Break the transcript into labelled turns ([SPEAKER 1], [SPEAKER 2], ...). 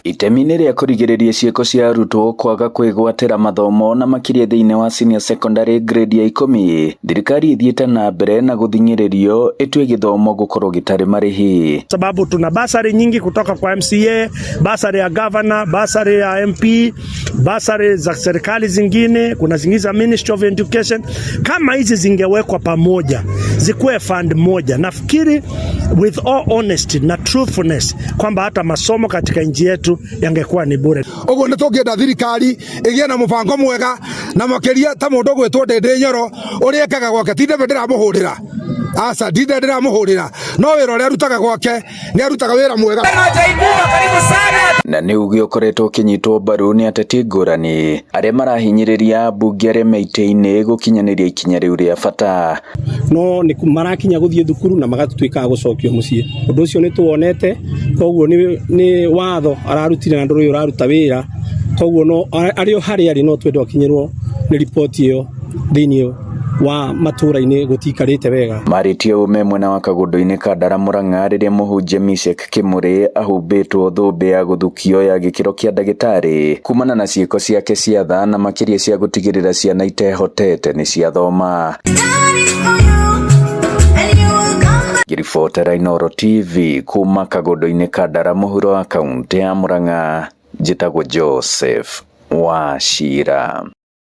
[SPEAKER 1] Itemi-inĩ rĩa kũrigĩrĩria ciĩko cia arutwo kwaga kwĩgwatĩra mathomo na makĩria thĩinĩ wa senior secondary grade ya 10, thirikari ithiĩte na mbere na gũthing'ĩrĩrio ĩtue gĩthomo gũkorwo gĩtarĩ marĩhi.
[SPEAKER 2] Sababu tuna basari nyingi kutoka kwa MCA, basari ya governor, basari ya MP, basari za serikali zingine, kuna zingine za Ministry of Education. Kama hizi zingewekwa pamoja, zikuwe fund moja, nafikiri with all honesty na truthfulness kwamba hata masomo katika nchi yetu yangekuwa ni bure.
[SPEAKER 3] Ogo nĩtũngĩenda thirikari ĩgĩe na mũbango mwega na makĩria ta mũndũ gwĩtwo Ndĩndĩ Nyoro ũrĩa ekaga gwake ti ndebe ndĩramũhũrĩra. Asa ndinde ndĩramũhũrĩra no wĩra ũrĩa arutaga gwake nĩ arutaga wĩra mwega.
[SPEAKER 1] Na nĩ uge ũkoretwo ũkĩnyitwo mbaru nĩ ateti ngũrani arĩa marahinyĩrĩria mbunge arĩa me itĩ-inĩ gũkinyanĩria ikinya rĩu rĩa bata.
[SPEAKER 4] No nĩ marakinya gũthiĩ thukuru na magatuĩka gũcokio mũciĩ. Ũndũ ũcio nĩ tuonete, koguo nĩ watho ararutire na ndũrĩ ũyũ ũraruta wĩra, koguo no arĩ harĩa arĩ no twende akinyĩrwo nĩ ripoti ĩyo thĩinĩ wa matũra-inĩ gũtikarĩte wega.
[SPEAKER 1] Marĩtie ũme mwena wa Kagũndũ-inĩ ka Ndara Mũrang'a rĩrĩa mũhunjia Meshak Kimũrĩ ahumbĩtwo thũmbĩ ya gũthukio ya gĩkĩro kĩa ndagĩtarĩ kumana na ciĩko ciake cia tha na makĩria cia gũtigĩrĩra ciana itehotete nĩ ciathoma. Ngĩribotera Inooro TV kuma Kagũndũ-inĩ ka Ndara mũhuro wa kaunti ya Mũrang'a, njĩtagwo Joseph Wachira.